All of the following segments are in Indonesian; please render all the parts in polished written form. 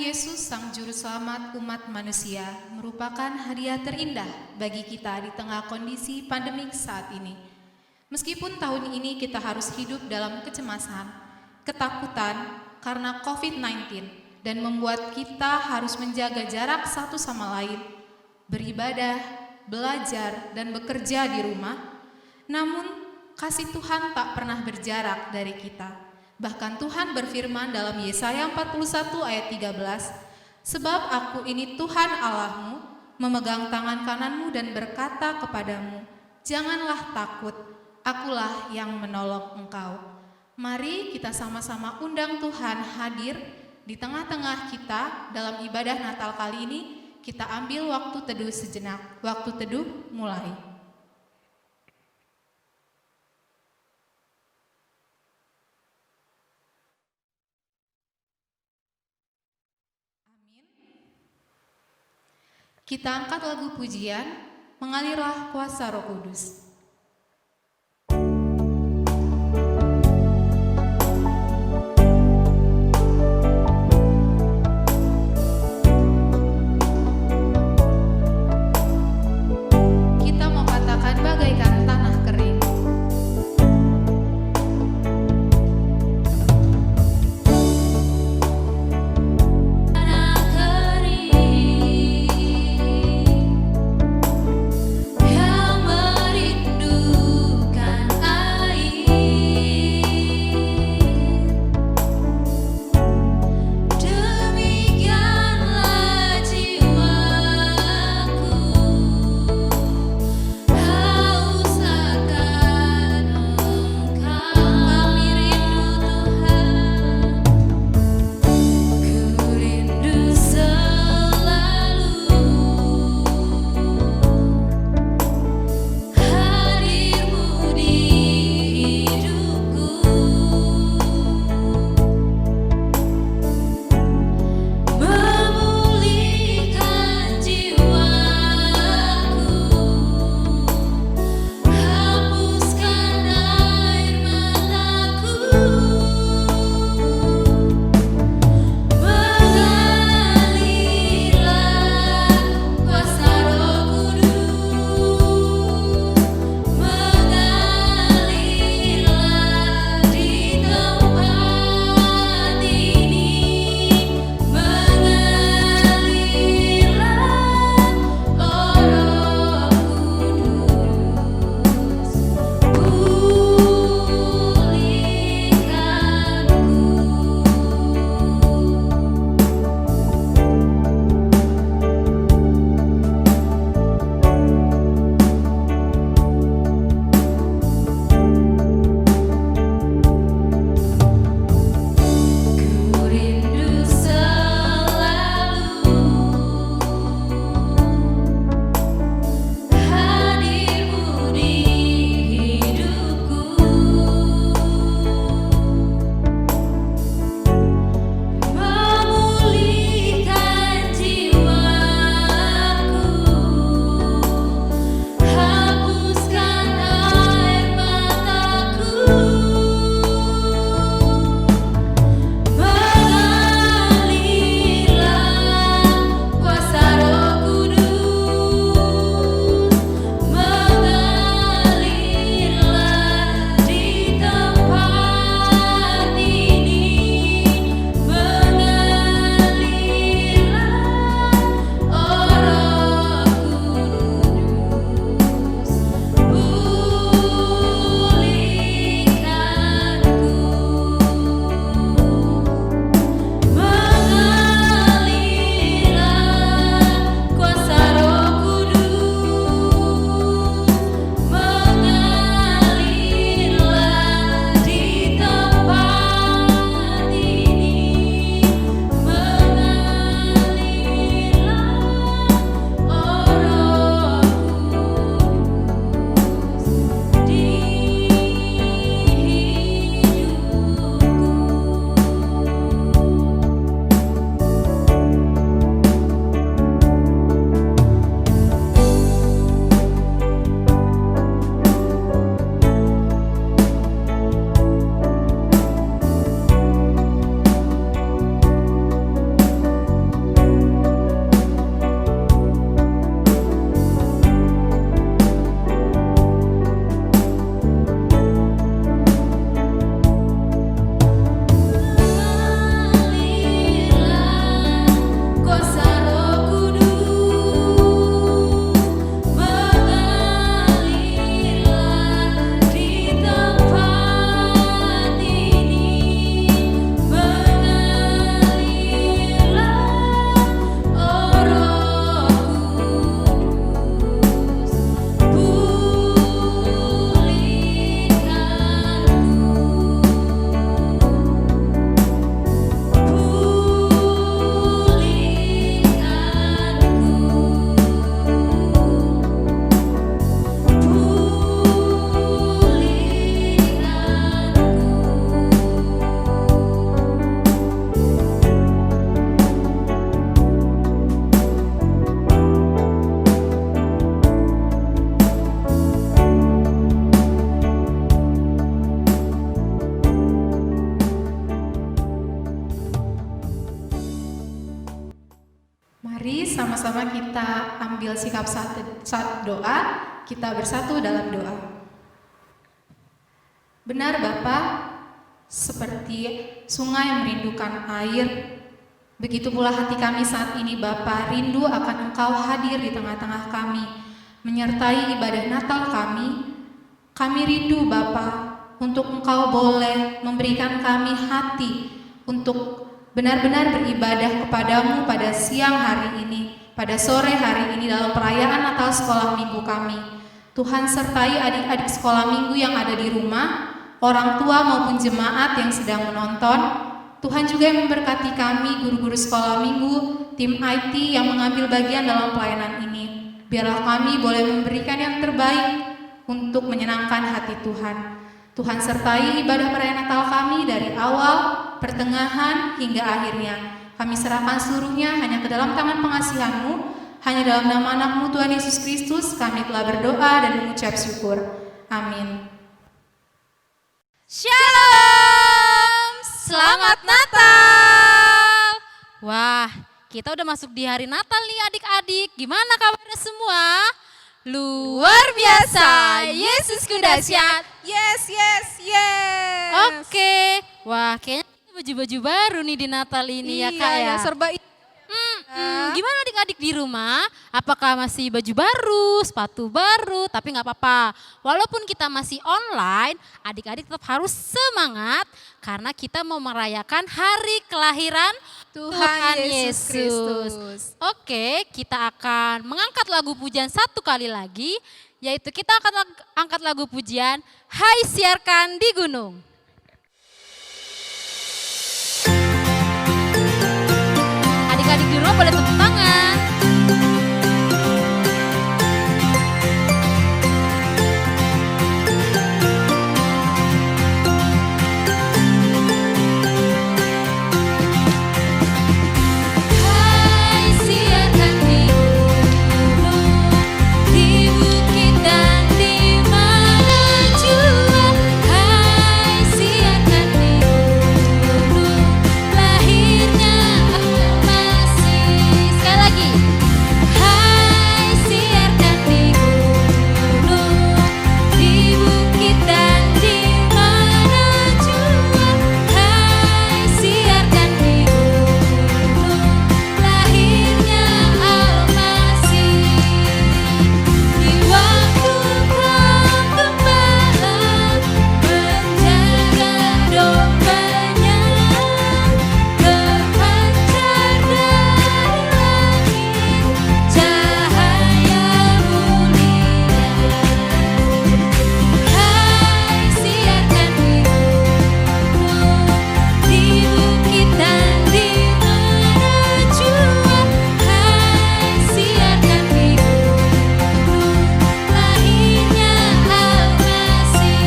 Yesus, Sang Juru Selamat umat manusia, merupakan hadiah terindah bagi kita di tengah kondisi pandemik saat ini. Meskipun tahun ini kita harus hidup dalam kecemasan, ketakutan karena COVID-19, dan membuat kita harus menjaga jarak satu sama lain, beribadah, belajar, dan bekerja di rumah, namun kasih Tuhan tak pernah berjarak dari kita. Bahkan Tuhan berfirman dalam Yesaya 41 ayat 13, "Sebab aku ini Tuhan Allahmu, memegang tangan kananmu dan berkata kepadamu, janganlah takut, akulah yang menolong engkau." Mari kita sama-sama undang Tuhan hadir di tengah-tengah kita dalam ibadah Natal kali ini. Kita ambil waktu teduh sejenak. Waktu teduh mulai. Kita angkat lagu pujian, "Mengalirlah Kuasa Roh Kudus." Kita mau katakan bagaikan tanah kering. Yang beri Mari sama-sama kita ambil sikap saat doa, kita bersatu dalam doa. Benar Bapa, seperti sungai merindukan air, begitu pula hati kami saat ini Bapa rindu akan Engkau hadir di tengah-tengah kami, menyertai ibadah Natal kami. Kami rindu Bapa untuk Engkau boleh memberikan kami hati untuk benar-benar beribadah kepadamu pada siang hari ini, pada sore hari ini dalam perayaan Natal sekolah minggu kami. Tuhan sertai adik-adik sekolah minggu yang ada di rumah, orang tua maupun jemaat yang sedang menonton. Tuhan juga yang memberkati kami, guru-guru sekolah minggu, tim IT yang mengambil bagian dalam pelayanan ini. Biarlah kami boleh memberikan yang terbaik untuk menyenangkan hati Tuhan. Tuhan sertai ibadah perayaan Natal kami dari awal, pertengahan, hingga akhirnya. Kami serahkan seluruhnya hanya ke dalam tangan pengasihan-Mu, hanya dalam nama anak-Mu Tuhan Yesus Kristus kami telah berdoa dan mengucap syukur. Amin. Shalom, selamat Natal. Wah, kita udah masuk di hari Natal nih adik-adik. Gimana kabarnya semua? Luar biasa, Yesusku dahsyat. Yes, yes, yes. Oke, wah kayaknya kita baju-baju baru nih di Natal ini ya Kak ya. Serba Gimana adik-adik di rumah? Apakah masih baju baru, sepatu baru? Tapi nggak apa-apa. Walaupun kita masih online, adik-adik tetap harus semangat karena kita mau merayakan hari kelahiran Tuhan Yesus Kristus. Oke, kita akan mengangkat lagu pujian satu kali lagi, yaitu kita akan angkat lagu pujian Hai Siarkan di Gunung. Adik-adik di rumah boleh tepuk tangan. Hai siarkan di gunung, di bukit dan di mana jua. Hai siarkan di gunung, lahirnya masih. Sekali lagi. Hai siarkan di gunung, di bukit dan di mana jua. Hai siarkan di gunung, lahirnya Almasih. Di waktu penggembala menjaga dombanya, terpancar dari langit cahaya mulia. Hai siarkan di gunung, di bukit dan di mana jua. Hai siarkan di gunung, lahirnya Almasih.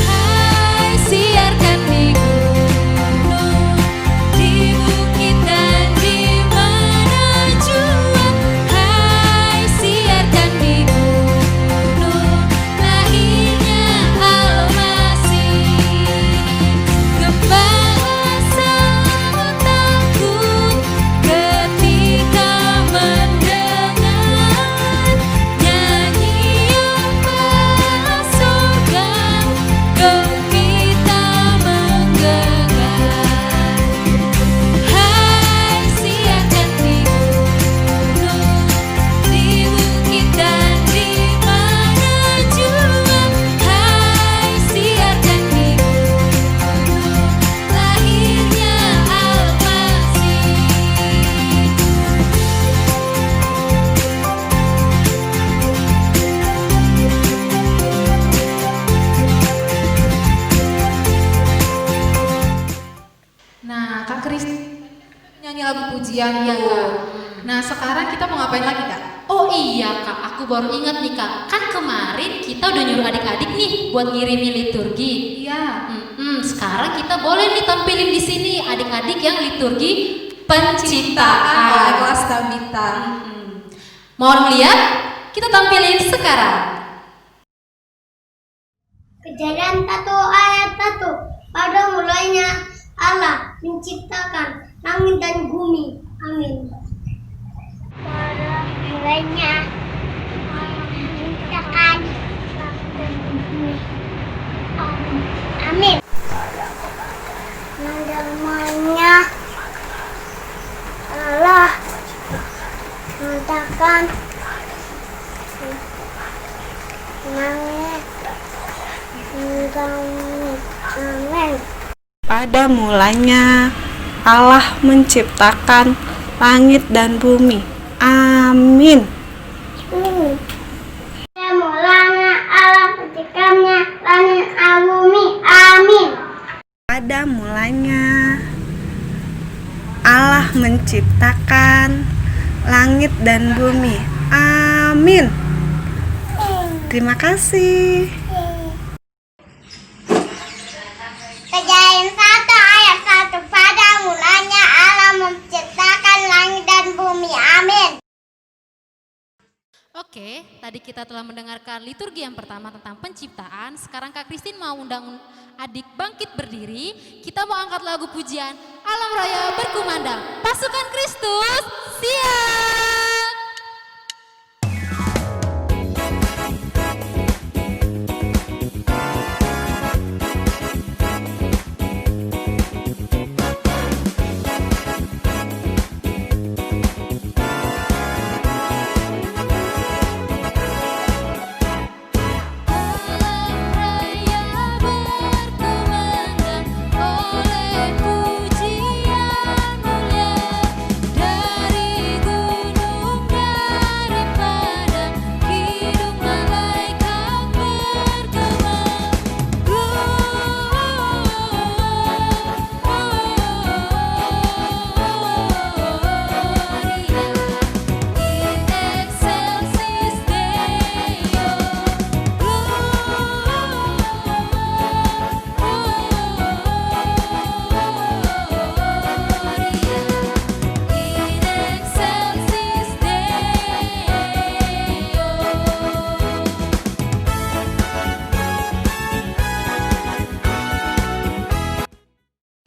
Hai siarkan di gunung, di bukit dan di mana jua. Hai siarkan di gunung, lahirnya Almasih. Gembala sangat takut ketika mendengar nyanyian bala sorga, gembira menggelegar. Hai siarkan di gunung, di bukit dan di mana jua. Hai siarkan di gunung, lahirnya Almasih. Nah, Kak Kris nyanyi lagu pujian ya Kak. Nah, sekarang kita mau ngapain lagi Kak? Oh iya Kak, aku baru ingat nih Kak. Kan kemarin kita udah nyuruh adik-adik nih buat ngirimin liturgi. Iya. Sekarang kita boleh nih tampilin di sini adik-adik yang liturgi Oleh penciptaan. kelas Tabita. Mau lihat? Kita tampilin sekarang. Kejadian 1 ayat 1. Pada mulanya Allah menciptakan langit dan bumi. Amin. Pada mulanya Allah menciptakan langit dan bumi. Amin. Pada mulanya Allah menciptakan langit. Amin. Pada mulanya Allah menciptakan langit dan bumi. Amin. Pada mulanya Allah menciptakannya langit dan bumi. Amin. Pada mulanya Allah menciptakan langit dan bumi. Amin. Terima kasih. Kejadian 1 ayat 1. Pada mulanya Allah menciptakan langit dan bumi. Amin. Oke, tadi kita telah mendengarkan liturgi yang pertama tentang penciptaan. Sekarang Kak Christine mau undang adik bangkit berdiri. Kita mau angkat lagu pujian Alam Raya Berkumandang. Pasukan Kristus, siap!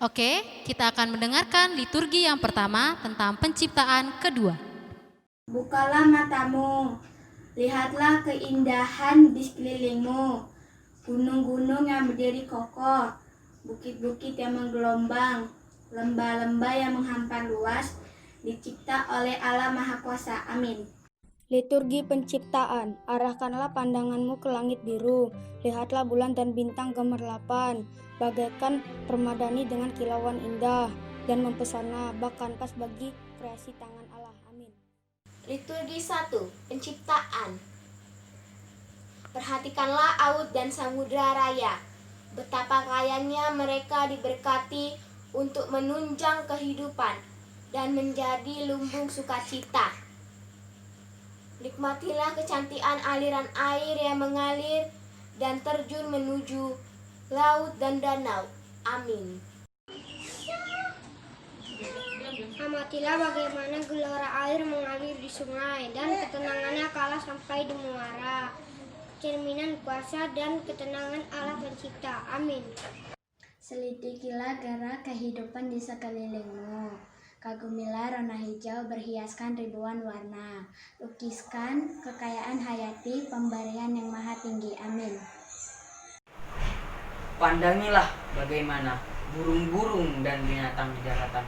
Oke, kita akan mendengarkan liturgi yang pertama tentang penciptaan kedua. Bukalah matamu, lihatlah keindahan di sekelilingmu, gunung-gunung yang berdiri kokoh, bukit-bukit yang menggelombang, lembah-lembah yang menghampar luas, dicipta oleh Allah Maha Kuasa. Amin. Liturgi penciptaan, arahkanlah pandanganmu ke langit biru, lihatlah bulan dan bintang gemerlapan, bagaikan permadani dengan kilauan indah dan mempesona, bak kanvas bagi kreasi tangan Allah. Amin. Liturgi 1. Penciptaan. Perhatikanlah laut dan samudra raya. Betapa kayanya mereka diberkati untuk menunjang kehidupan dan menjadi lumbung sukacita. Nikmatilah kecantikan aliran air yang mengalir dan terjun menuju laut dan danau. Amin. Amatilah bagaimana gelora air mengalir di sungai dan ketenangannya kalah sampai di muara. Cerminan kuasa dan ketenangan Allah Pencipta. Amin. Selidikilah gerak kehidupan di sekelilingmu. Kagumilah rona hijau berhiaskan ribuan warna. Lukiskan kekayaan hayati pemberian yang maha tinggi. Amin. Pandangilah bagaimana burung-burung dan binatang di daratan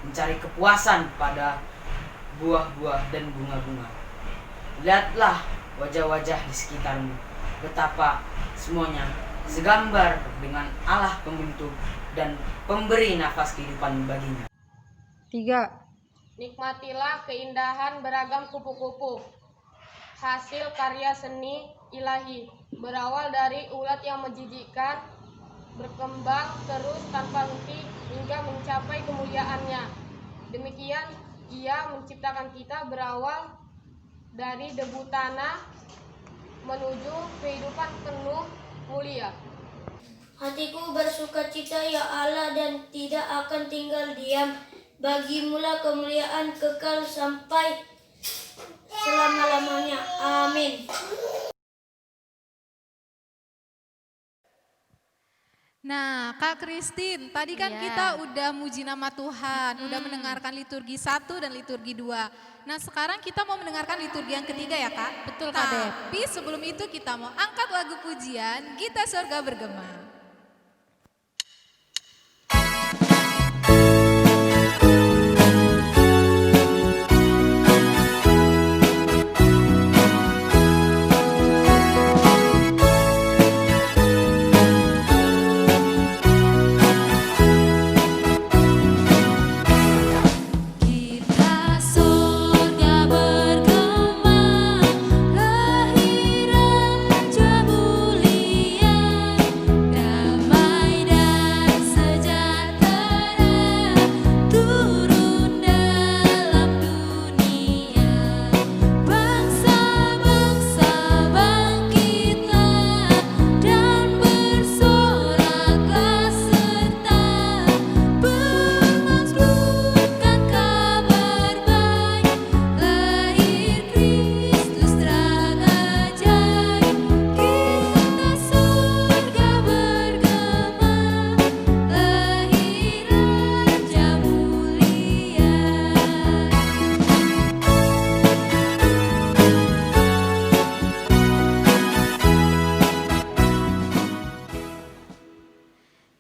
mencari kepuasan pada buah-buah dan bunga-bunga. Lihatlah wajah-wajah di sekitarmu, betapa semuanya segambar dengan Allah pembentuk dan pemberi nafas kehidupan baginya. 3. Nikmatilah keindahan beragam kupu-kupu, hasil karya seni ilahi, berawal dari ulat yang menjijikkan, berkembang terus tanpa henti hingga mencapai kemuliaannya. Demikian Ia menciptakan kita berawal dari debu tanah menuju kehidupan penuh mulia. Hatiku bersukacita ya Allah dan tidak akan tinggal diam. Bagimulah kemuliaan kekal sampai selama-lamanya. Amin. Nah, Kak Christine, tadi kan Iya. kita udah muji nama Tuhan, udah mendengarkan liturgi 1 dan liturgi 2. Nah, sekarang kita mau mendengarkan liturgi yang ketiga ya, Kak? Betul, Kak Dep. Tapi sebelum itu kita mau angkat lagu pujian, Gita Sorga Bergema. Kita surga bergema, lahir Raja mulia, damai dan sejahtera turun dalam dunia. Bangsa-bangsa bangkitlah dan bersoraklah serta mengaksurkan kabar baik, lahir Kristus terang ajaib. Kita surga bergema, lahir Raja mulia.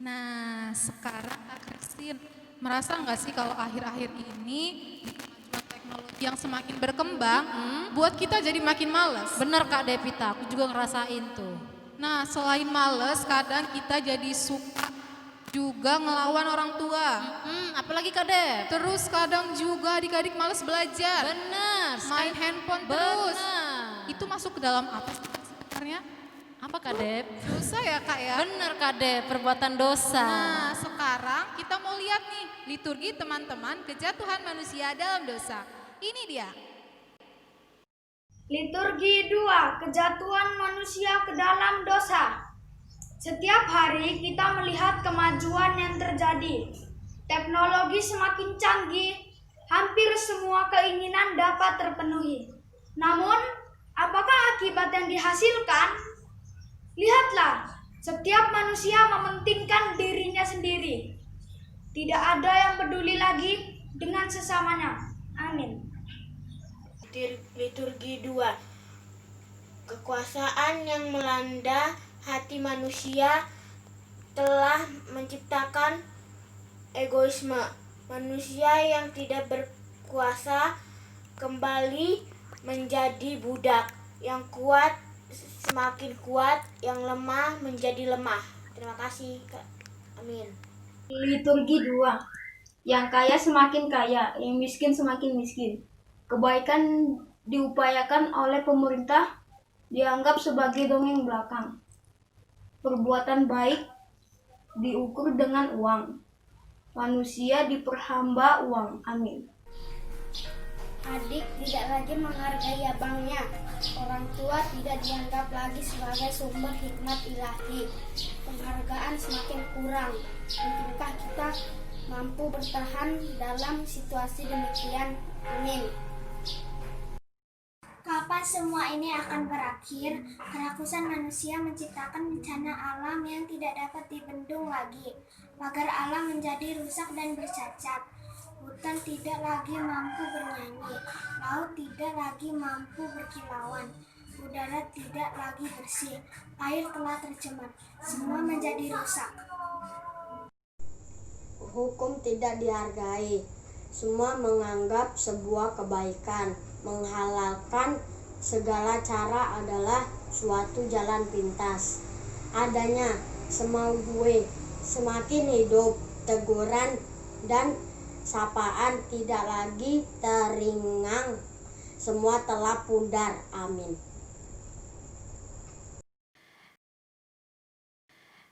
Nah, sekarang Kak Christine, merasa nggak sih kalau akhir-akhir ini di kemajuan teknologi yang semakin berkembang, buat kita jadi makin males? Bener Kak Devita, aku juga ngerasain tuh. Nah, selain males, kadang kita jadi suka juga ngelawan orang tua. Apalagi Kak Dep? Terus kadang juga adik-adik males belajar. Bener. Main handphone terus. Bener. Itu masuk ke dalam apa sih sebenarnya? Apa Kak Dep? Dosa ya, Kak ya? Bener Kak Dep, perbuatan dosa. Nah, sekarang kita mau lihat nih liturgi teman-teman kejatuhan manusia dalam dosa. Ini dia. Liturgi 2, kejatuhan manusia ke dalam dosa. Setiap hari kita melihat kemajuan yang terjadi. Teknologi semakin canggih, hampir semua keinginan dapat terpenuhi. Namun, apakah akibat yang dihasilkan? Lihatlah, setiap manusia mementingkan dirinya sendiri. Tidak ada yang peduli lagi dengan sesamanya. Amin. Liturgi 2. Kekuasaan yang melanda hati manusia telah menciptakan egoisme. Manusia yang tidak berkuasa kembali menjadi budak. Yang kuat semakin kuat, yang lemah menjadi lemah. Terima kasih, Kak. Amin. Liturgi 2. Yang kaya semakin kaya, yang miskin semakin miskin. Kebaikan diupayakan oleh pemerintah dianggap sebagai dongeng belakang. Perbuatan baik diukur dengan uang. Manusia diperhamba uang. Amin. Adik tidak lagi menghargai abangnya. Orang tua tidak dianggap lagi sebagai sumber hikmat ilahi. Penghargaan semakin kurang. Mungkinkah kita mampu bertahan dalam situasi demikian? Amin. Kapan semua ini akan berakhir? Kerakusan manusia menciptakan bencana alam yang tidak dapat dibendung lagi. Pagar alam menjadi rusak dan bercacat. Hutan tidak lagi mampu bernyanyi. Laut tidak lagi mampu berkilauan. Udara tidak lagi bersih. Air telah tercemar. Semua menjadi rusak. Hukum tidak dihargai. Semua menganggap sebuah kebaikan. Menghalalkan segala cara adalah suatu jalan pintas. Adanya semau gue, semakin hidup, teguran dan sapaan tidak lagi teringang. Semua telah pudar. Amin.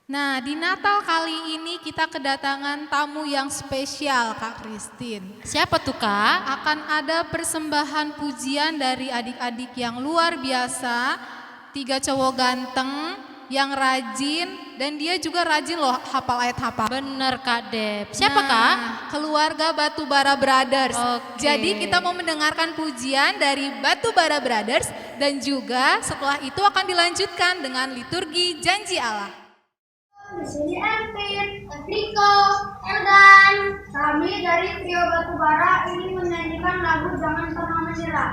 Nah, di Natal kali ini kita kedatangan tamu yang spesial, Kak Christine. Siapa tuh Kak? Akan ada persembahan pujian dari adik-adik yang luar biasa, 3 cowok ganteng yang rajin, dan dia juga rajin loh hafal ayat hafal. Bener Kak Dep. Siapa Kak? Keluarga Batubara Brothers. Oke. Jadi kita mau mendengarkan pujian dari Batubara Brothers, dan juga setelah itu akan dilanjutkan dengan liturgi Janji Allah. Di sini Elvin, Enrico, Erdan. Kami dari Trio Batubara ingin menyanyikan lagu Jangan Pernah Menyerah.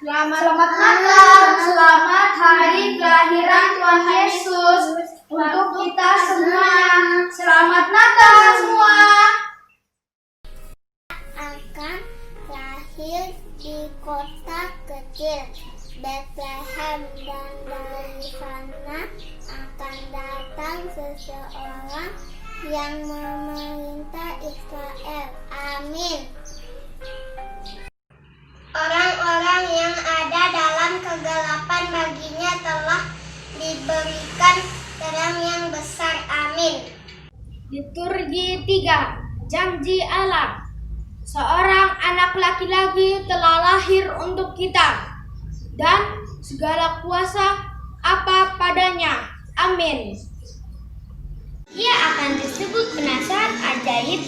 Selamat Natal, selamat hari kelahiran Tuhan Yesus untuk kita semuanya. Selamat Natal semua. Akan lahir di kota kecil Bethlehem, dan dari sana akan datang seseorang yang memerintah Israel. Amin. Orang-orang yang ada dalam kegelapan baginya telah diberikan terang yang besar. Amin. Liturgi 3, Janji Allah. Seorang anak laki-laki telah lahir untuk kita, dan segala kuasa apa padanya. Amin. Ia akan disebut penasehat ajaib,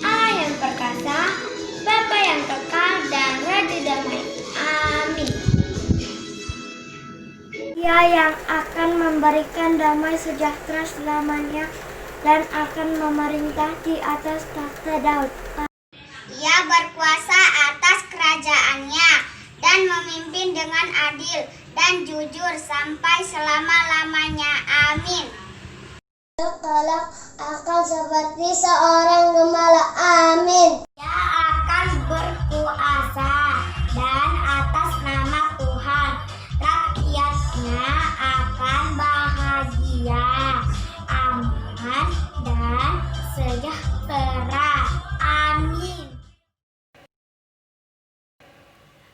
Allah yang perkasa, Bapa yang kekal, dan Raja damai. Amin. Dia yang akan memberikan damai sejahtera selamanya dan akan memerintah di atas takhta Daud. Ia berkuasa atas kerajaannya dan memimpin dengan adil dan jujur sampai selama-lamanya. Amin. Kelak akan seperti seorang gembala. Amin. Ia akan berkuasa dan atas nama Tuhan. Rakyatnya akan bahagia, aman, dan sejahtera. Amin.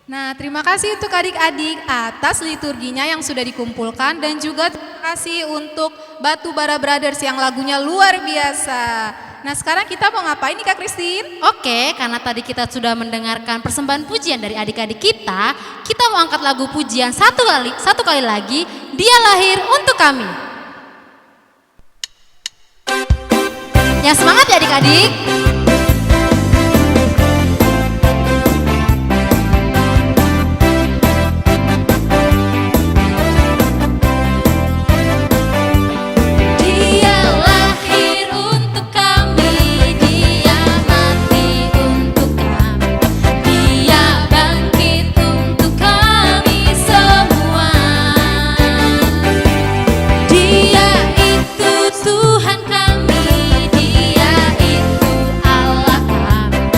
Nah, terima kasih untuk adik-adik atas liturginya yang sudah dikumpulkan, dan juga terima kasih untuk Batu Bara Brothers yang lagunya luar biasa. Nah sekarang kita mau ngapain nih Kak Christine? Oke, karena tadi kita sudah mendengarkan persembahan pujian dari adik-adik kita mau angkat lagu pujian satu kali lagi, Dia Lahir Untuk Kami. Yang semangat ya adik-adik. Tuhan kami, Dia itu Allah kami.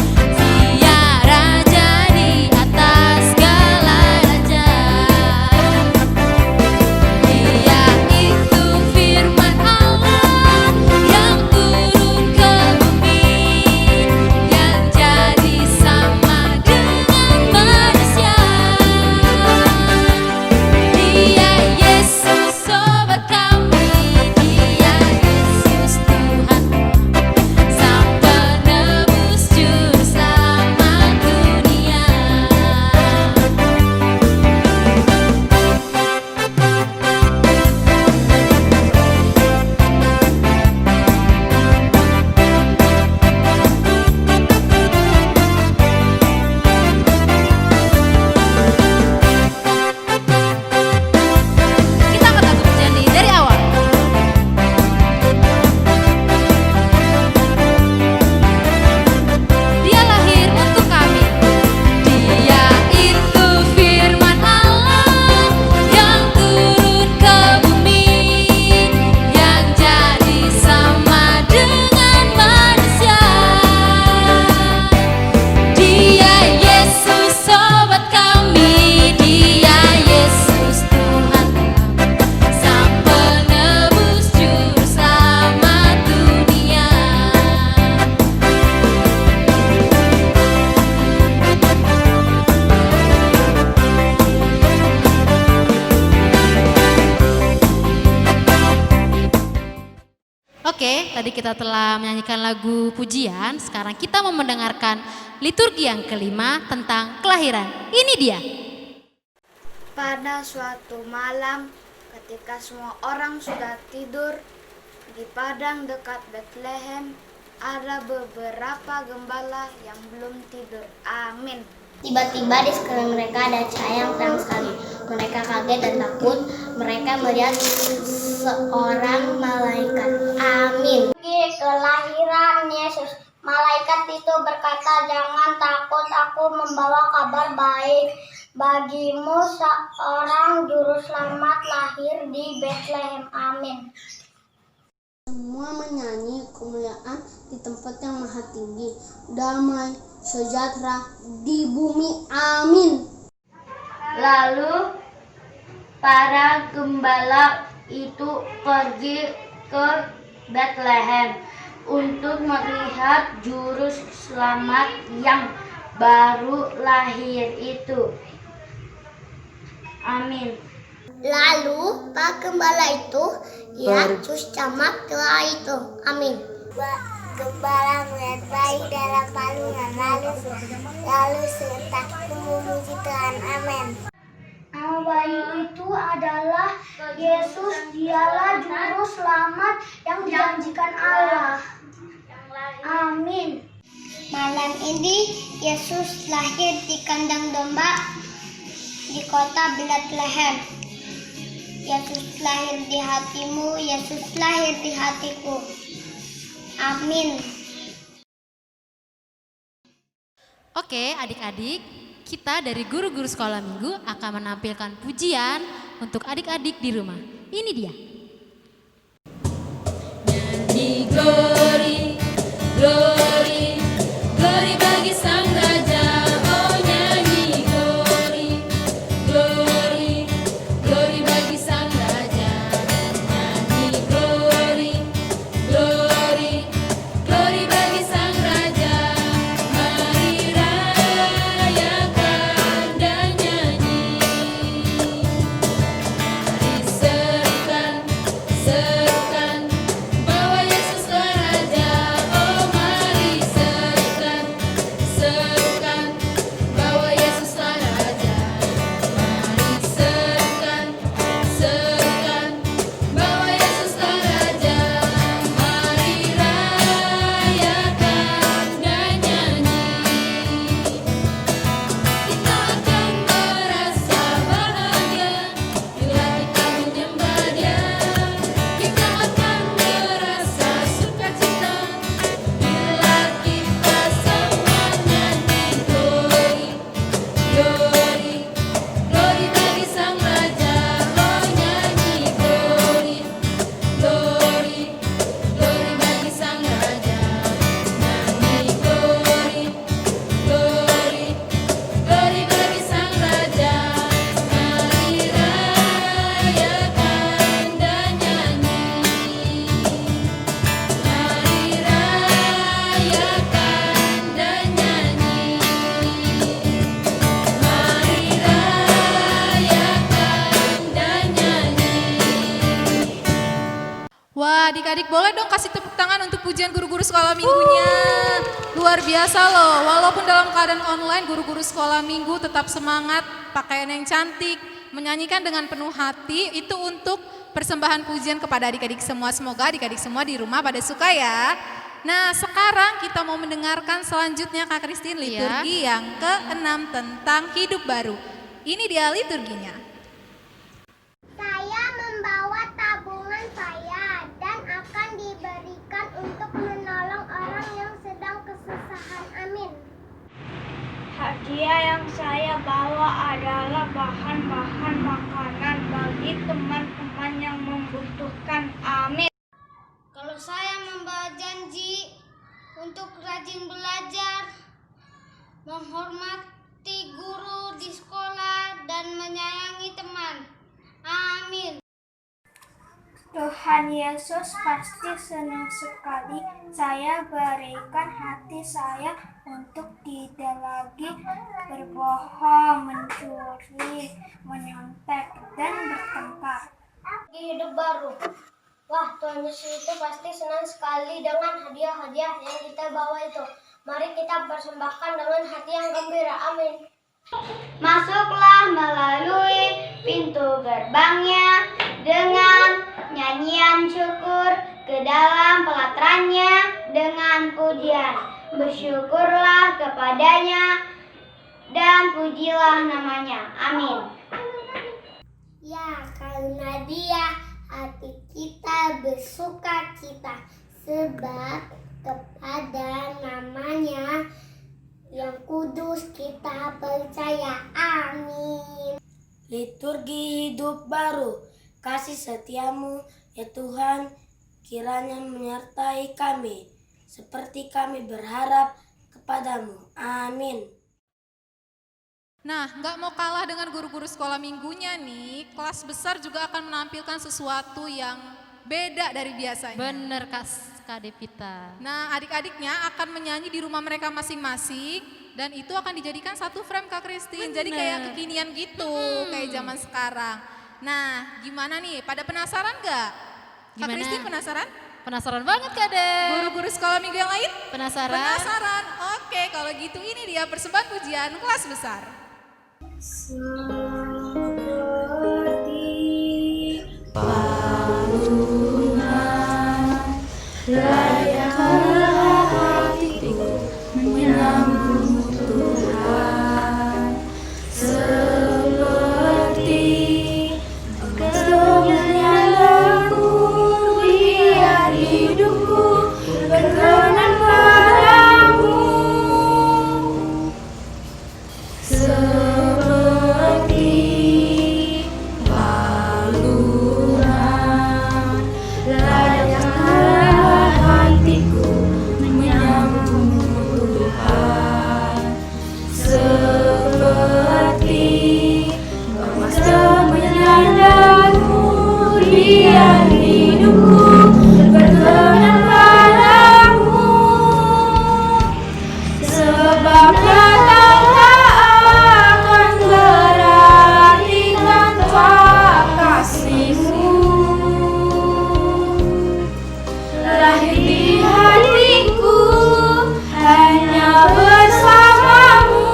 Oke, tadi kita telah menyanyikan lagu pujian, sekarang kita mau mendengarkan liturgi yang kelima tentang kelahiran. Ini dia. Pada suatu malam, ketika semua orang sudah tidur, di padang dekat Bethlehem, ada beberapa gembala yang belum tidur. Amin. Tiba-tiba di sekeliling mereka ada cahaya yang terang sekali. Mereka kaget dan takut. Mereka melihat seorang malaikat. Amin. Kelahiran Yesus. Malaikat itu berkata, "Jangan takut, aku membawa kabar baik. Bagimu seorang juru selamat lahir di Bethlehem." Amin. Semua menyanyi kemuliaan di tempat yang maha tinggi. Damai sejahtera di bumi. Amin. Lalu para gembala itu pergi ke Bethlehem untuk melihat juru selamat yang baru lahir itu. Amin. Lalu para gembala itu Yesus camat tua itu. Amin. Gembala melihat bayi dalam palungan lalu serentak memuji Tuhan. Amin. Nama bayi itu adalah Yesus. Dialah juru selamat yang dijanjikan Allah. Amin. Malam ini Yesus lahir di kandang domba di kota Bethlehem. Yesus lahir di hatimu, Yesus lahir di hatiku. Amin. Oke adik-adik, kita dari guru-guru sekolah minggu akan menampilkan pujian untuk adik-adik di rumah. Ini dia. Nyanyi glory, glory, glory bagi sang raja. Oh nyanyi glory, glory, glory bagi sang raja. Nyanyi glory, glory, glory bagi sang raja. Mari rayakan dan nyanyi. Mari serukan Wah, adik-adik boleh dong kasih tepuk tangan untuk pujian guru-guru sekolah minggunya. Luar biasa loh, walaupun dalam keadaan online guru-guru sekolah minggu tetap semangat, pakaian yang cantik, menyanyikan dengan penuh hati, itu untuk persembahan pujian kepada adik-adik semua. Semoga adik-adik semua di rumah pada suka ya. Nah, sekarang kita mau mendengarkan selanjutnya Kak Christine liturgi yang ke-6 tentang hidup baru. Ini dia liturginya. Saya membawa tabungan saya dan akan diberikan untuk menolong orang yang sedang kesusahan. Amin. Hadiah yang saya bawa adalah bahan-bahan makanan bagi teman-teman yang membutuhkan. Amin. Kalau saya membawa janji untuk rajin belajar, menghormati guru di sekolah, dan menyayangi teman. Amin. Tuhan Yesus pasti senang sekali saya berikan hati saya untuk tidak lagi berbohong, mencuri, menyontek, dan bertengkar. Hidup baru. Wah, Tuhan Yesus itu pasti senang sekali dengan hadiah-hadiah yang kita bawa itu. Mari kita persembahkan dengan hati yang gembira. Amin. Masuklah melalui pintu gerbangnya dengan nyanyian syukur, ke dalam pelatarannya dengan pujian. Bersyukurlah kepadanya dan pujilah namanya. Amin. Ya, karena Dia hati kita bersuka cita, sebab kepada namanya yang kudus kita percaya. Amin. Liturgi hidup baru. Kasih setiamu ya Tuhan kiranya menyertai kami seperti kami berharap kepadamu. Amin. Nah, nggak mau kalah dengan guru-guru sekolah minggunya nih, kelas besar juga akan menampilkan sesuatu yang beda dari biasanya. Bener Kak Devita. Nah, adik-adiknya akan menyanyi di rumah mereka masing-masing dan itu akan dijadikan satu frame Kak Christine. Jadi kayak kekinian gitu, kayak zaman sekarang. Nah, gimana nih? Pada penasaran nggak? Kak Christine penasaran? Penasaran banget Kak Dev. Guru-guru sekolah minggu yang lain? Penasaran? Penasaran. Oke, kalau gitu ini dia persembahan pujian kelas besar. Seperti palungan layaklah hatiku menyambut Tuhan, seperti kemenanganku biar hidupku berkenan padamu. Biar hidupku berkenan padamu, sebab datang tak akan berarti tanpa kasih-Mu. Lahir di hatiku hanya bersama-Mu,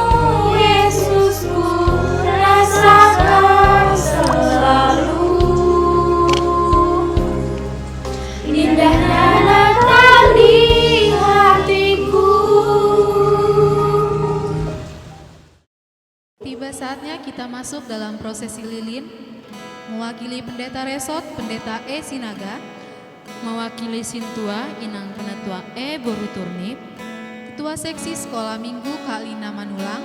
Yesusku rasakan selalu. Indahnya Natal di hatiku. Tiba saatnya kita masuk dalam prosesi lilin. Mewakili pendeta resort, pendeta E Sinaga, Mewakili Sintua Inang Penatua E Boruturnip, ketua seksi sekolah minggu Kalina Manulang,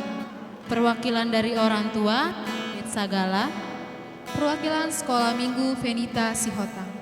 perwakilan dari orang tua Sagala, perwakilan sekolah minggu Venita Sihotang.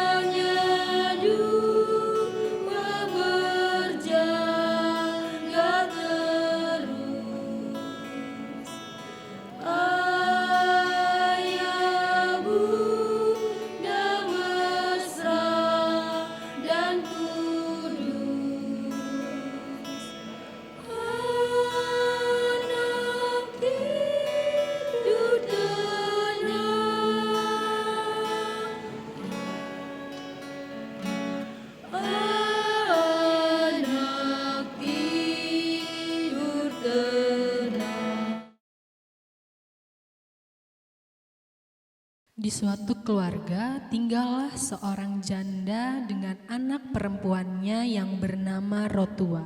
Hanya Di suatu keluarga tinggallah seorang janda dengan anak perempuannya yang bernama Rotua.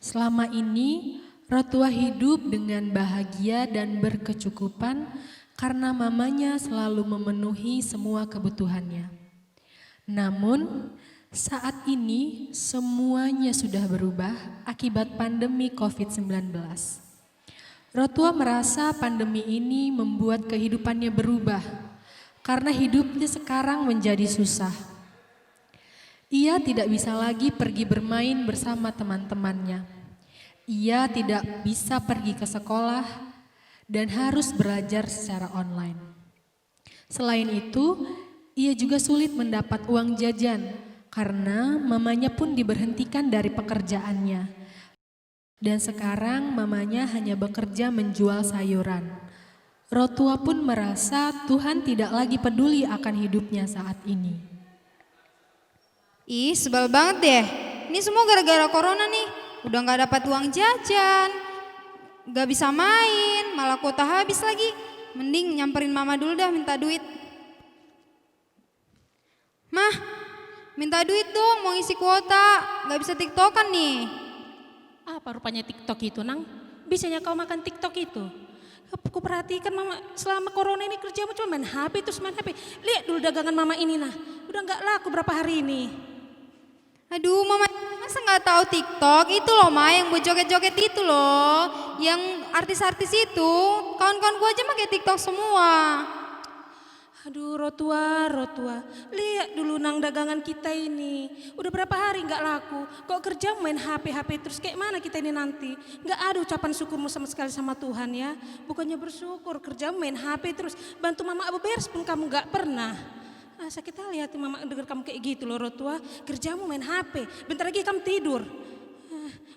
Selama ini Rotua hidup dengan bahagia dan berkecukupan karena mamanya selalu memenuhi semua kebutuhannya. Namun saat ini semuanya sudah berubah akibat pandemi COVID-19. Rotua merasa pandemi ini membuat kehidupannya berubah karena hidupnya sekarang menjadi susah. Ia tidak bisa lagi pergi bermain bersama teman-temannya. Ia tidak bisa pergi ke sekolah dan harus belajar secara online. Selain itu, ia juga sulit mendapat uang jajan karena mamanya pun diberhentikan dari pekerjaannya. Dan sekarang mamanya hanya bekerja menjual sayuran. Rotua pun merasa Tuhan tidak lagi peduli akan hidupnya saat ini. Ih, sebel banget deh. Ini semua gara-gara corona nih. Udah gak dapat uang jajan, gak bisa main, malah kuota habis lagi. Mending nyamperin mama dulu dah minta duit. Mah, minta duit dong mau isi kuota, gak bisa tiktokan nih. Apa rupanya TikTok itu, Nang? Bisanya kau makan TikTok itu? Aku perhatikan mama selama corona ini kerjamu cuma main HP terus main HP. Lihat dulu dagangan mama ini nah, udah nggak laku berapa hari ini. Aduh mama, masa nggak tahu TikTok? Itu loh Ma yang buat joget-joget itu loh, yang artis-artis itu. Kawan-kawan gua aja pakai TikTok semua. Aduh Rotua, lihat dulu Nang dagangan kita ini. Udah berapa hari nggak laku, kok kerja main HP terus kayak mana kita ini nanti? Nggak ada ucapan syukurmu sama sekali sama Tuhan ya. Bukannya bersyukur, kerja main HP terus, bantu mama beberes pun kamu nggak pernah. Sakit hati lihat mama dengar kamu kayak gitu loh Rotua, kerjamu main HP, bentar lagi kamu tidur.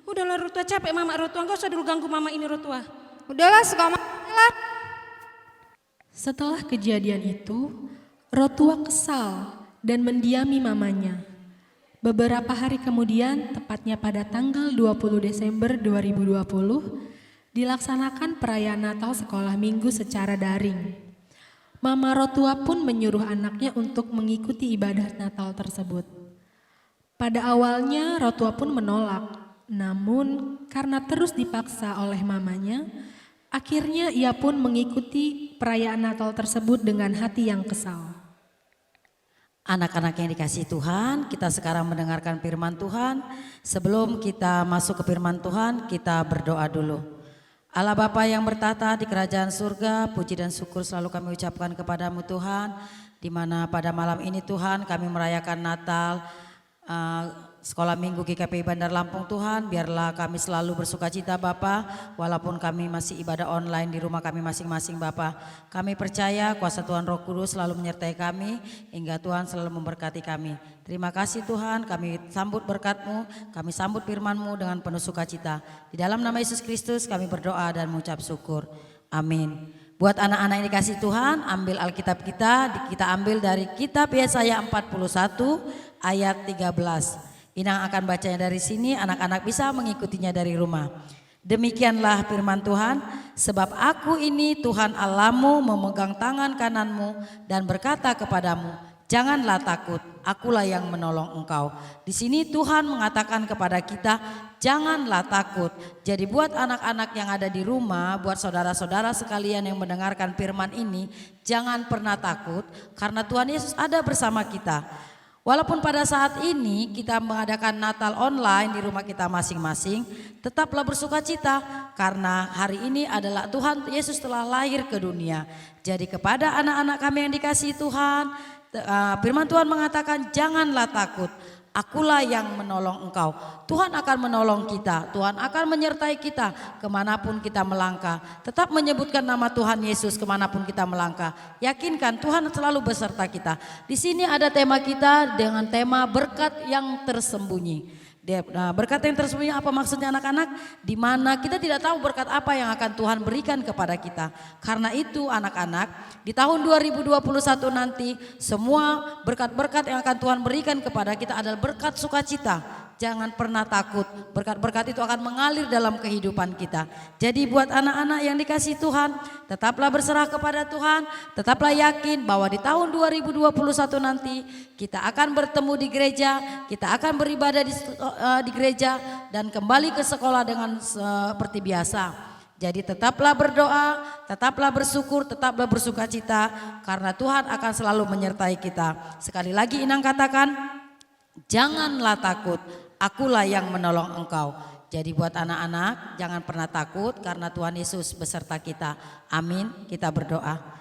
Udahlah Rotua, capek mama Rotua, nggak usah dulu ganggu mama ini Rotua. Udahlah suka mama lah. Setelah kejadian itu, Rotua kesal dan mendiami mamanya. Beberapa hari kemudian, tepatnya pada tanggal 20 Desember 2020, dilaksanakan perayaan Natal sekolah minggu secara daring. Mama Rotua pun menyuruh anaknya untuk mengikuti ibadah Natal tersebut. Pada awalnya Rotua pun menolak, namun karena terus dipaksa oleh mamanya, akhirnya ia pun mengikuti perayaan Natal tersebut dengan hati yang kesal. Anak-anak yang dikasihi Tuhan, kita sekarang mendengarkan firman Tuhan. Sebelum kita masuk ke firman Tuhan, kita berdoa dulu. Allah Bapa yang bertata di kerajaan surga, puji dan syukur selalu kami ucapkan kepadamu Tuhan, di mana pada malam ini Tuhan kami merayakan Natal Sekolah Minggu GKPI Bandar Lampung Tuhan. Biarlah kami selalu bersuka cita Bapa, walaupun kami masih ibadah online di rumah kami masing-masing Bapa. Kami percaya kuasa Tuhan Roh Kudus selalu menyertai kami, hingga Tuhan selalu memberkati kami. Terima kasih Tuhan, kami sambut berkat-Mu, kami sambut firman-Mu dengan penuh sukacita. Di dalam nama Yesus Kristus kami berdoa dan mengucap syukur. Amin. Buat anak-anak yang dikasih Tuhan, ambil Alkitab kita ambil dari kitab Yesaya 41 ayat 13. Inang akan bacanya dari sini, anak-anak bisa mengikutinya dari rumah. Demikianlah firman Tuhan, sebab aku ini Tuhan Allahmu memegang tangan kananmu dan berkata kepadamu, janganlah takut, akulah yang menolong engkau. Di sini Tuhan mengatakan kepada kita, janganlah takut. Jadi buat anak-anak yang ada di rumah, buat saudara-saudara sekalian yang mendengarkan firman ini, jangan pernah takut karena Tuhan Yesus ada bersama kita. Walaupun pada saat ini kita mengadakan Natal online di rumah kita masing-masing, tetaplah bersuka cita karena hari ini adalah Tuhan Yesus telah lahir ke dunia. Jadi kepada anak-anak kami yang dikasihi Tuhan, firman Tuhan mengatakan janganlah takut, akulah yang menolong engkau. Tuhan akan menolong kita, Tuhan akan menyertai kita kemanapun kita melangkah. Tetap menyebutkan nama Tuhan Yesus kemanapun kita melangkah. Yakinkan Tuhan selalu beserta kita. Di sini ada tema kita dengan tema berkat yang tersembunyi. Berkat yang tersembunyi apa maksudnya anak-anak? Di mana kita tidak tahu berkat apa yang akan Tuhan berikan kepada kita. Karena itu anak-anak, di tahun 2021 nanti semua berkat-berkat yang akan Tuhan berikan kepada kita adalah berkat sukacita. Jangan pernah takut, berkat-berkat itu akan mengalir dalam kehidupan kita. Jadi buat anak-anak yang dikasihi Tuhan, tetaplah berserah kepada Tuhan, tetaplah yakin bahwa di tahun 2021 nanti kita akan bertemu di gereja, kita akan beribadah di gereja dan kembali ke sekolah dengan seperti biasa. Jadi tetaplah berdoa, tetaplah bersyukur, tetaplah bersukacita karena Tuhan akan selalu menyertai kita. Sekali lagi Inang katakan, janganlah takut, akulah yang menolong engkau. Jadi buat anak-anak jangan pernah takut karena Tuhan Yesus beserta kita. Amin, kita berdoa.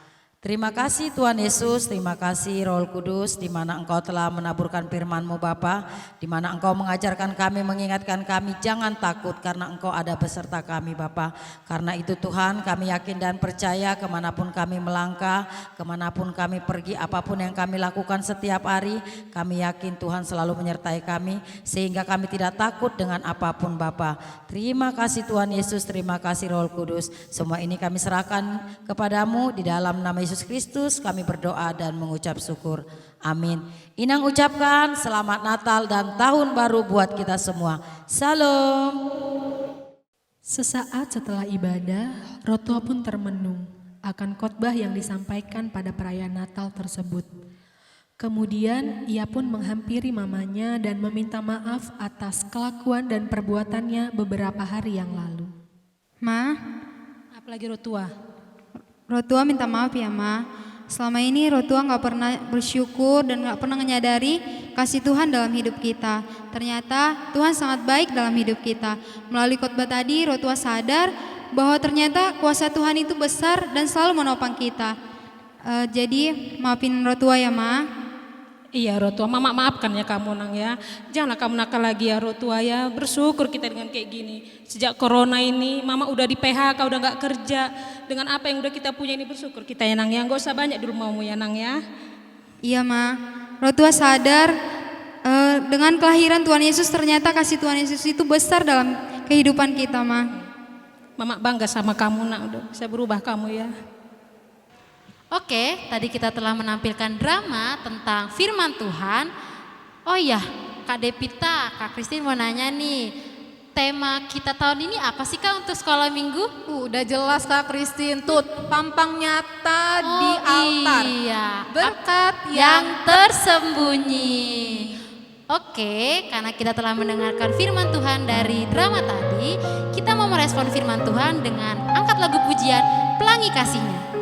Terima kasih Tuhan Yesus, terima kasih Roh Kudus, di mana Engkau telah menaburkan firman-Mu Bapa, di mana Engkau mengajarkan kami, mengingatkan kami jangan takut karena Engkau ada beserta kami Bapa. Karena itu Tuhan kami yakin dan percaya kemanapun kami melangkah, kemanapun kami pergi, apapun yang kami lakukan setiap hari, kami yakin Tuhan selalu menyertai kami sehingga kami tidak takut dengan apapun Bapa. Terima kasih Tuhan Yesus, terima kasih Roh Kudus. Semua ini kami serahkan kepadamu di dalam nama Yesus Kristus kami berdoa dan mengucap syukur. Amin. Inang ucapkan selamat Natal dan tahun baru buat kita semua. Salam. Sesaat setelah ibadah, Rotua pun termenung akan khotbah yang disampaikan pada perayaan Natal tersebut. Kemudian ia pun menghampiri mamanya dan meminta maaf atas kelakuan dan perbuatannya beberapa hari yang lalu. Ma, Apalagi Rotua? Rotua minta maaf ya Ma. Selama ini Rotua gak pernah bersyukur dan gak pernah menyadari kasih Tuhan dalam hidup kita. Ternyata Tuhan sangat baik dalam hidup kita. Melalui khotbah tadi Rotua sadar bahwa ternyata kuasa Tuhan itu besar dan selalu menopang kita. Jadi maafin Rotua ya Ma. Iya Rotua, Mama maafkan ya kamu Nang ya. Janganlah kamu nakal lagi ya Rotua ya. Bersyukur kita dengan kayak gini. Sejak corona ini Mama udah di PHK, udah gak kerja. Dengan apa yang udah kita punya ini bersyukur kita ya Nang ya. Gak usah banyak di rumahmu ya Nang ya. Iya Ma, Rotua sadar dengan kelahiran Tuhan Yesus ternyata kasih Tuhan Yesus itu besar dalam kehidupan kita Ma. Mama bangga sama kamu Nak, udah bisa berubah kamu ya. Oke, tadi kita telah menampilkan drama tentang firman Tuhan. Oh iya, Kak Depita, Kak Christine mau nanya nih, tema kita tahun ini apa sih Kak untuk sekolah minggu? Udah jelas Kak Christine, tuh pampang nyata di altar. Iya, Berkat yang tersembunyi. Oke, karena kita telah mendengarkan firman Tuhan dari drama tadi, kita mau merespon firman Tuhan dengan angkat lagu pujian Pelangi Kasih-Nya.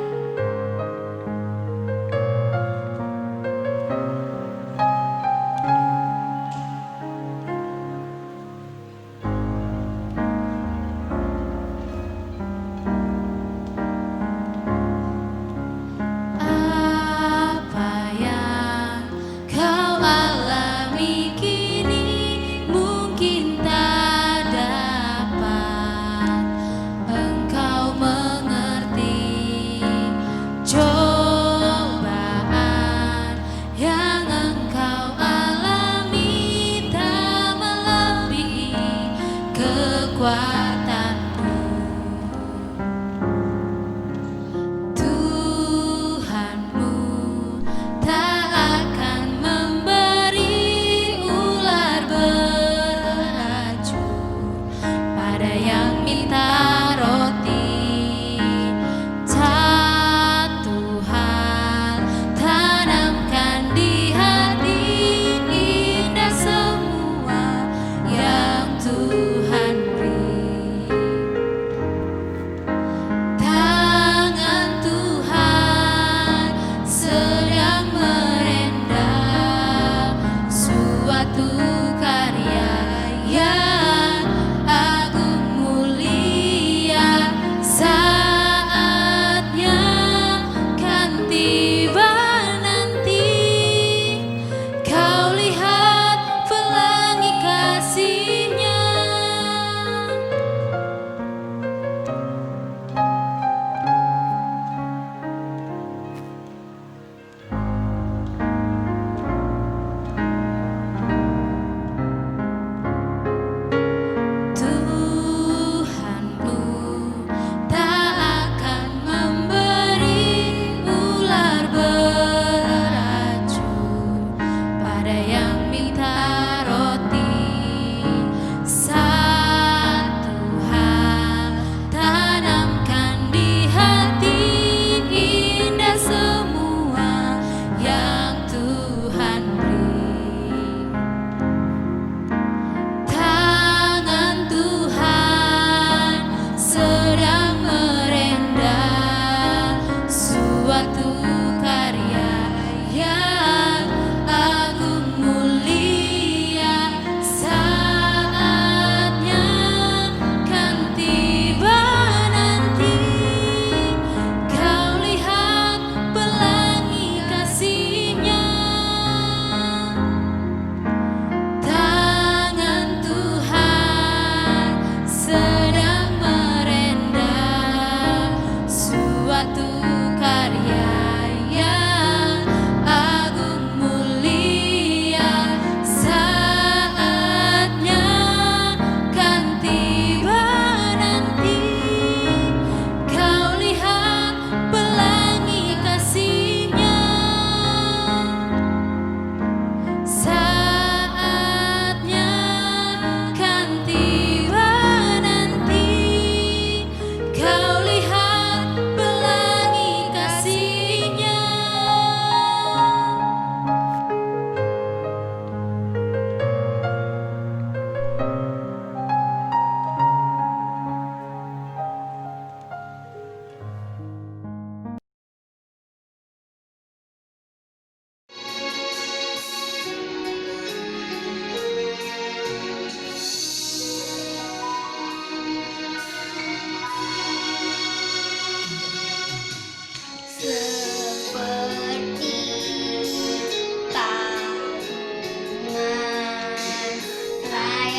Engkau mengerti.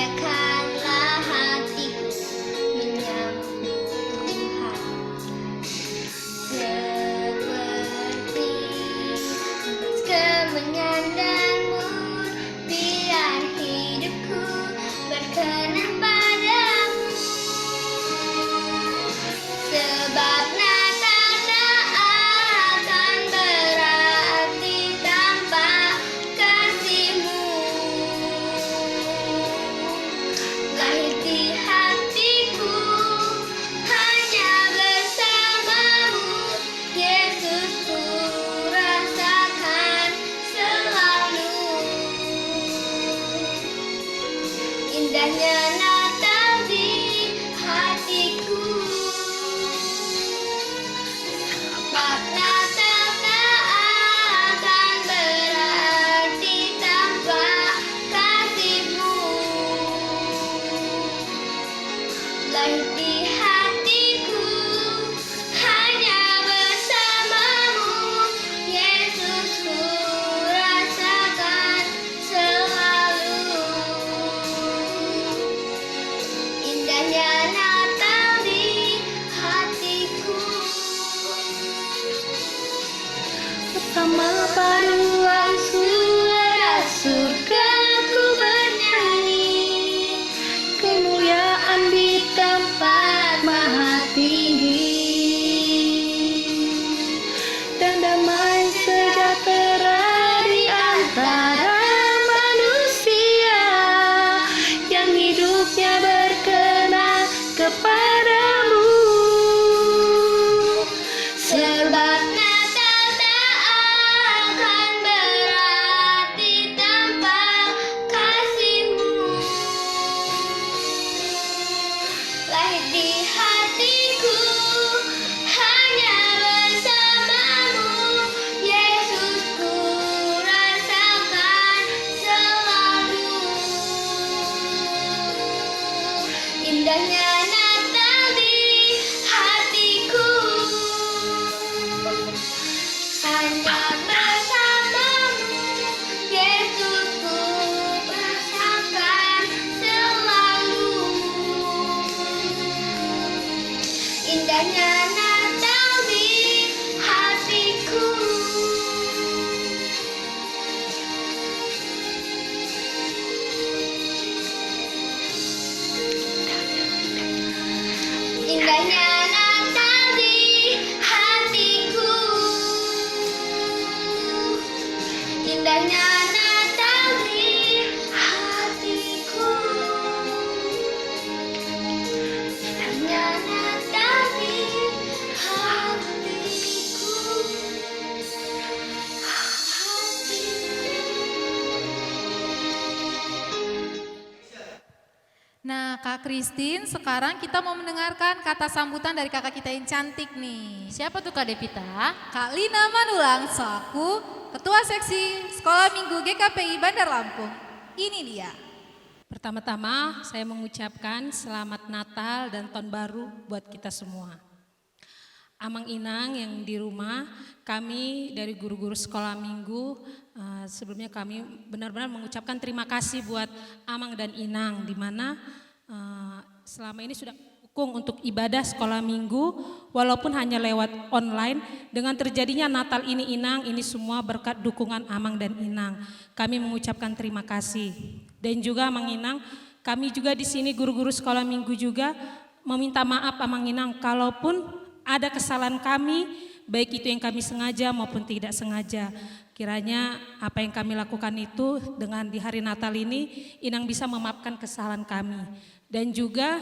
Tanyakanlah hatiku menyambut Tuhan, seperti kemenyan dan mur, biar hidupku berkenan padamu. Sebab Natal tak akan berarti tanpa kasih-Mu. Lahir di hatiku hanya bersama-Mu, Yesus, ku rasakan selalu. Indahnya Natal di hatiku. Sebab Natal tak akan berarti tanpa kasih-Mu. Lahir di hatiku hanya bersama-Mu, Yesus, ku rasakan selalu. Indahnya Natal di hatiku. Bersama paduan suara surga ku bernyanyi, kemuliaan di tempat maha tinggi, dan damai sejahtera di antara manusia yang hidupnya berkenan kepadamu. Sebab Natal tak akan berarti tanpa kasih-Mu. Lahir di hatiku hanya bersama-Mu, Yesus, ku rasakan selalu. Indahnya Natal di hatiku. Hanya bersama-Mu, Yesus, ku rasakan selalu. Indahnya Natal di hatiku. Indahnya Natal di hatiku. Indahnya Natal di hatiku. Indahnya Natal di hatiku. Nah, Kak Christine, sekarang kita mau mendengarkan kata sambutan dari kakak kita yang cantik nih. Siapa tuh Kak Devita? Kak Lina Manulang, selaku Ketua Seksi Sekolah Minggu GKPI Bandar Lampung. Ini dia. Pertama-tama saya mengucapkan selamat Natal dan Tahun Baru buat kita semua. Amang Inang yang di rumah, kami dari guru-guru sekolah minggu, sebelumnya kami benar-benar mengucapkan terima kasih buat Amang dan Inang, di mana selama ini sudah dukung untuk ibadah sekolah minggu, walaupun hanya lewat online. Dengan terjadinya Natal ini Inang, ini semua berkat dukungan Amang dan Inang. Kami mengucapkan terima kasih. Dan juga Amang Inang, kami juga di sini guru-guru sekolah minggu juga meminta maaf Amang Inang, kalaupun ada kesalahan kami, baik itu yang kami sengaja maupun tidak sengaja. Kiranya apa yang kami lakukan itu dengan di hari Natal ini, Inang bisa memaafkan kesalahan kami. Dan juga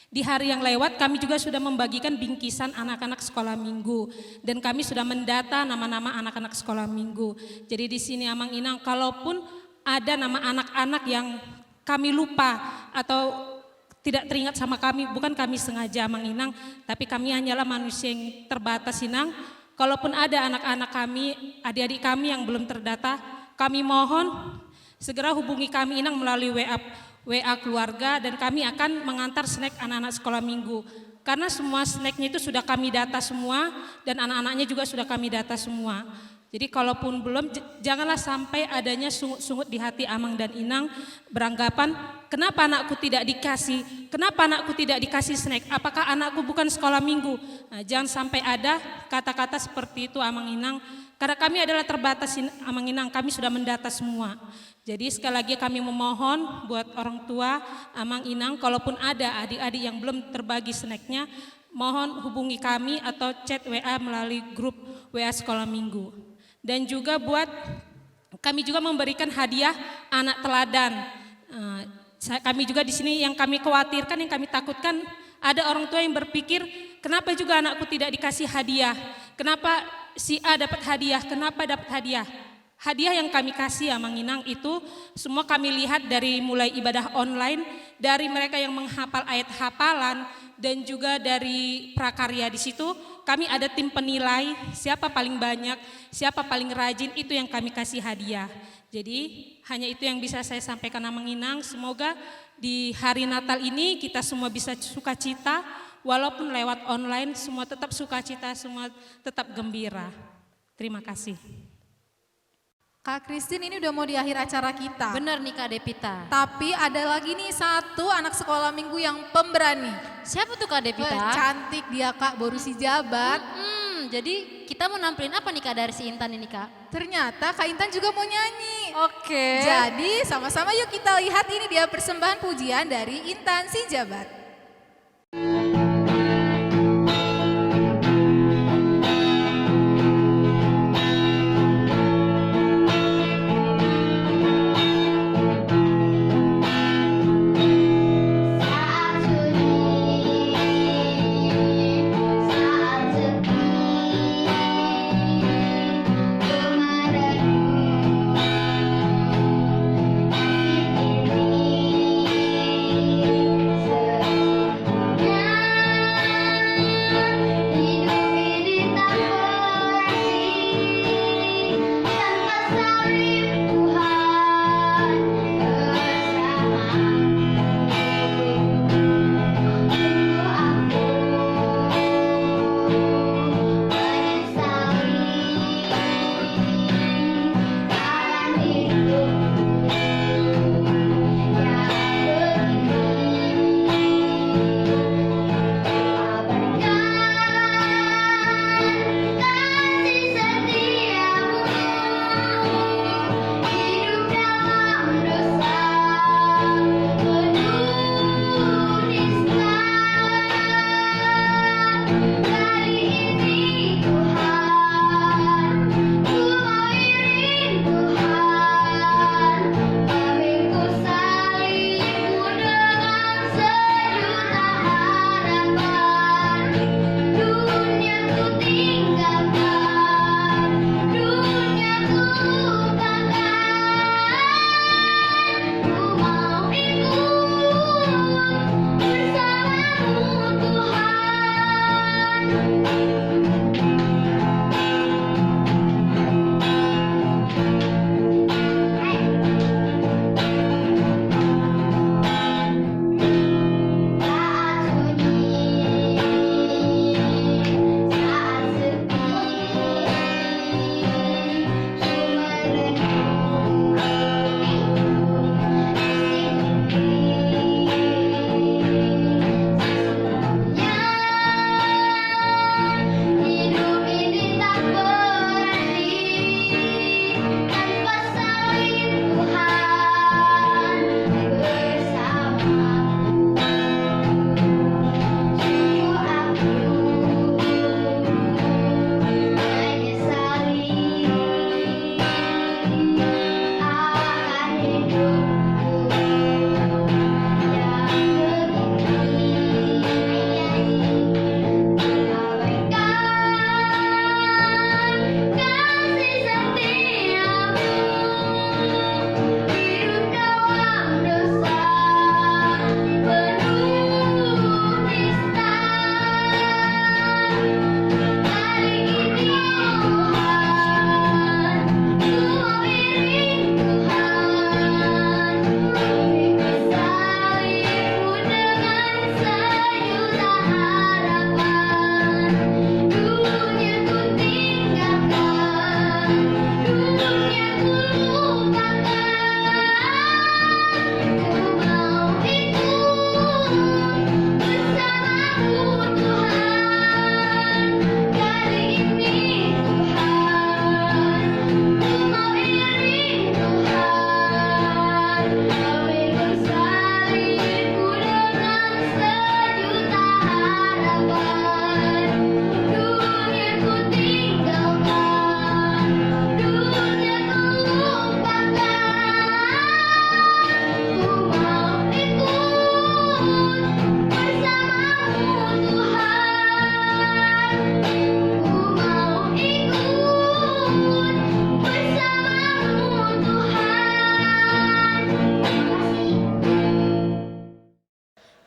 di hari yang lewat kami juga sudah membagikan bingkisan anak-anak sekolah minggu. Dan kami sudah mendata nama-nama anak-anak sekolah minggu. Jadi di sini Amang Inang, kalaupun ada nama anak-anak yang kami lupa atau tidak teringat sama kami, bukan kami sengaja Amang Inang, tapi kami hanyalah manusia yang terbatas Inang. Kalaupun ada anak-anak kami, adik-adik kami yang belum terdata, kami mohon segera hubungi kami Inang melalui WA keluarga, dan kami akan mengantar snack anak-anak sekolah minggu. Karena semua snacknya itu sudah kami data semua, dan anak-anaknya juga sudah kami data semua. Jadi kalaupun belum, janganlah sampai adanya sungut-sungut di hati Amang dan Inang beranggapan kenapa anakku tidak dikasih? Kenapa anakku tidak dikasih snack? Apakah anakku bukan sekolah minggu? Nah, jangan sampai ada kata-kata seperti itu Amang Inang. Karena kami adalah terbatas Amang Inang, kami sudah mendata semua. Jadi sekali lagi kami memohon buat orang tua Amang Inang, kalaupun ada adik-adik yang belum terbagi snacknya, mohon hubungi kami atau chat WA melalui grup WA sekolah minggu. Dan juga buat kami juga memberikan hadiah anak teladan. Kami juga di sini yang kami khawatirkan, yang kami takutkan ada orang tua yang berpikir kenapa juga anakku tidak dikasih hadiah, kenapa si A dapat hadiah, kenapa dapat hadiah. Hadiah yang kami kasih Amang Inang itu semua kami lihat dari mulai ibadah online, dari mereka yang menghafal ayat hafalan, dan juga dari prakarya di situ kami ada tim penilai siapa paling banyak, siapa paling rajin, itu yang kami kasih hadiah. Jadi hanya itu yang bisa saya sampaikan Amang Inang. Semoga di hari Natal ini kita semua bisa sukacita, walaupun lewat online semua tetap sukacita, semua tetap gembira. Terima kasih. Kak Christine, ini udah mau di akhir acara kita. Bener nih Kak Depita. Tapi ada lagi nih satu anak sekolah minggu yang pemberani. Siapa tuh Kak Depita? Cantik dia Kak, baru si jabat. Jadi kita mau nampilin apa nih Kak dari si Intan ini Kak? Ternyata Kak Intan juga mau nyanyi. Oke. Jadi sama-sama yuk kita lihat, ini dia persembahan pujian dari Intan si jabat. Saat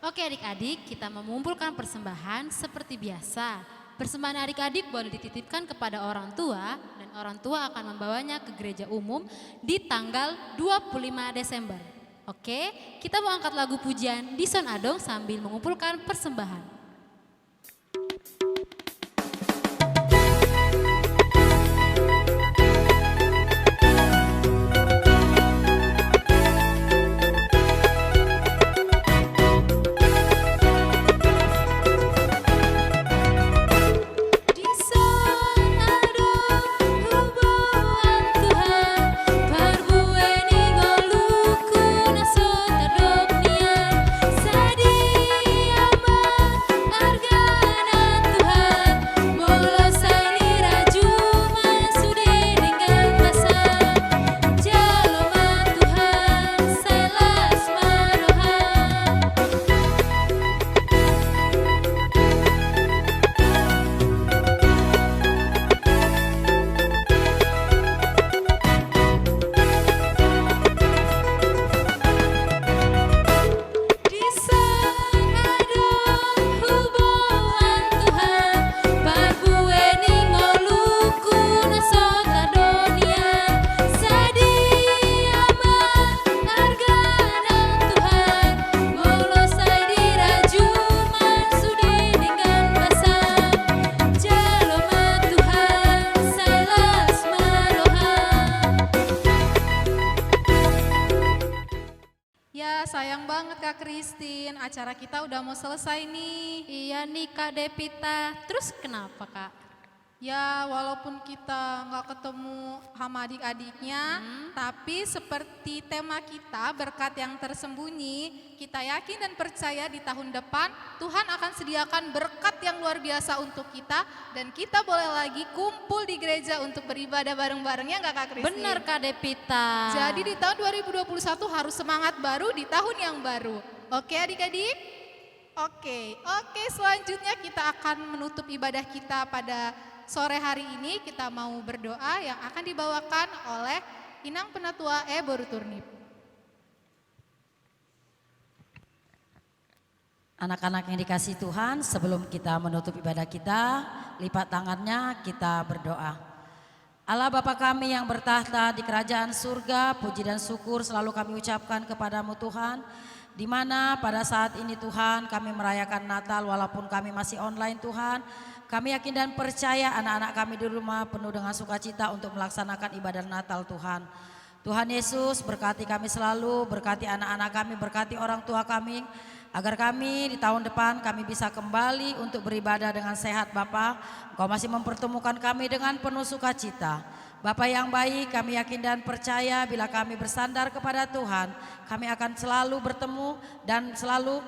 Oke adik-adik, kita mengumpulkan persembahan seperti biasa. Persembahan adik-adik boleh dititipkan kepada orang tua dan orang tua akan membawanya ke gereja umum di tanggal 25 Desember. Oke, kita mau angkat lagu pujian di Son Adong sambil mengumpulkan persembahan. Sayang banget Kak Christine, acara kita udah mau selesai nih. Iya nih Kak Devita, terus kenapa Kak? Ya walaupun kita nggak ketemu sama adik-adiknya, tapi seperti tema kita berkat yang tersembunyi, kita yakin dan percaya di tahun depan Tuhan akan sediakan berkat yang luar biasa untuk kita dan kita boleh lagi kumpul di gereja untuk beribadah bareng-barengnya nggak Kak Christine? Benar Kak Devita. Jadi di tahun 2021 harus semangat baru di tahun yang baru. Oke adik-adik? Oke, selanjutnya kita akan menutup ibadah kita pada sore hari ini. Kita mau berdoa yang akan dibawakan oleh Inang Penatua Boru Turnip. Anak-anak yang dikasihi Tuhan, sebelum kita menutup ibadah kita, lipat tangannya, kita berdoa. Allah Bapa kami yang bertahta di kerajaan surga, puji dan syukur selalu kami ucapkan kepadamu Tuhan, di mana pada saat ini Tuhan kami merayakan Natal walaupun kami masih online Tuhan. Kami yakin dan percaya anak-anak kami di rumah penuh dengan sukacita untuk melaksanakan ibadah Natal Tuhan. Tuhan Yesus berkati kami selalu, berkati anak-anak kami, berkati orang tua kami, agar kami di tahun depan kami bisa kembali untuk beribadah dengan sehat Bapa. Engkau masih mempertemukan kami dengan penuh sukacita. Bapa yang baik, kami yakin dan percaya bila kami bersandar kepada Tuhan, kami akan selalu bertemu dan selalu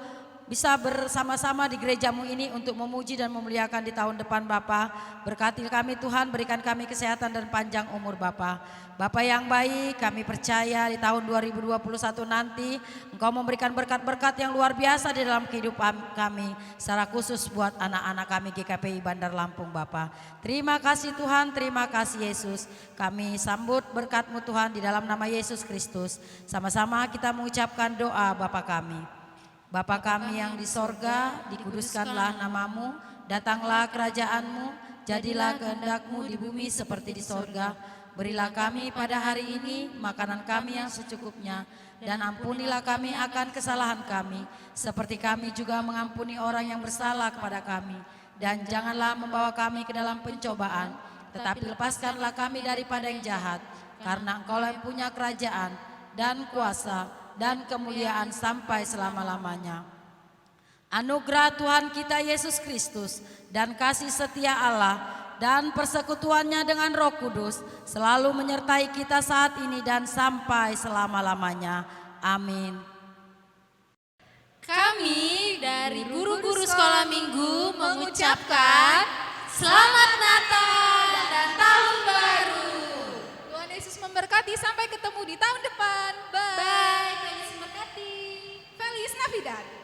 bisa bersama-sama di gerejamu ini untuk memuji dan memuliakan di tahun depan Bapa. Berkati kami Tuhan, berikan kami kesehatan dan panjang umur Bapa. Bapa yang baik, kami percaya di tahun 2021 nanti Engkau memberikan berkat-berkat yang luar biasa di dalam kehidupan kami, secara khusus buat anak-anak kami GKPI Bandar Lampung Bapa. Terima kasih Tuhan, terima kasih Yesus. Kami sambut berkat-Mu Tuhan di dalam nama Yesus Kristus. Sama-sama kita mengucapkan doa Bapa kami. Bapa kami yang di sorga, dikuduskanlah namamu, datanglah kerajaan-Mu, jadilah kehendak-Mu di bumi seperti di sorga. Berilah kami pada hari ini makanan kami yang secukupnya, dan ampunilah kami akan kesalahan kami, seperti kami juga mengampuni orang yang bersalah kepada kami. Dan janganlah membawa kami ke dalam pencobaan, tetapi lepaskanlah kami daripada yang jahat, karena Engkau-lah yang punya kerajaan dan kuasa dan kemuliaan sampai selama-lamanya. Anugerah Tuhan kita Yesus Kristus dan kasih setia Allah dan persekutuannya dengan Roh Kudus selalu menyertai kita saat ini dan sampai selama-lamanya. Amin. Kami dari guru-guru sekolah minggu mengucapkan Selamat Natal dan Tahun Baru. Tuhan Yesus memberkati, sampai ketemu di tahun depan. Bye. Bye. Feliz memberkati. Feliz Navidad.